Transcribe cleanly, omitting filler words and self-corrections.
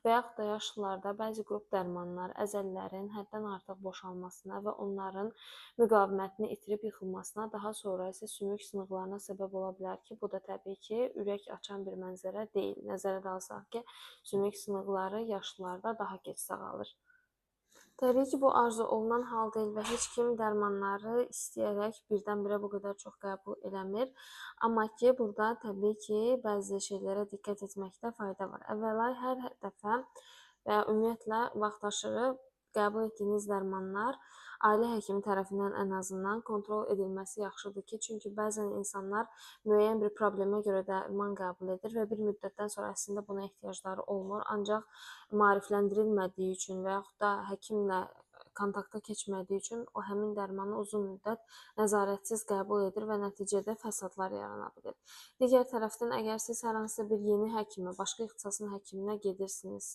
və yaxud da yaşlılarda bəzi qrup dərmanlar əzələlərin həddən artıq boşalmasına və onların müqavimətini itirib yıxılmasına, daha sonra isə sümük sınıqlarına səbəb ola bilər ki, bu da təbii ki, ürək açan bir mənzərə deyil. Nəzərə alsaq ki, sümük sınıqları yaşlılarda daha gec sağalır. Təbii ki, bu arzu olunan hal deyil və heç kim dərmanları istəyərək birdən-birə bu qədər çox qəbul eləmir. Amma ki, burada təbii ki, bəzi şeylərə diqqət etməkdə fayda var. Əvvəla, hər dəfə və ya ümumiyyətlə vaxtaşırı qəbul etdiyiniz dərmanlar ailə həkimi tərəfindən ən azından kontrol edilməsi yaxşıdır ki, çünki bəzən insanlar müəyyən bir problemə görə dərman qəbul edir və bir müddətdən sonra əslində buna ehtiyacları olmur. Ancaq maarifləndirilmədiyi üçün və yaxud da həkimlə kontakta keçmədiyi üçün o həmin dərmanı uzun müddət nəzarətsiz qəbul edir və nəticədə fəsadlar yarana bilir. Digər tərəfdən, əgər siz hər hansısa bir yeni həkimə, başqa ixtisasın həkiminə gedirsinizsə,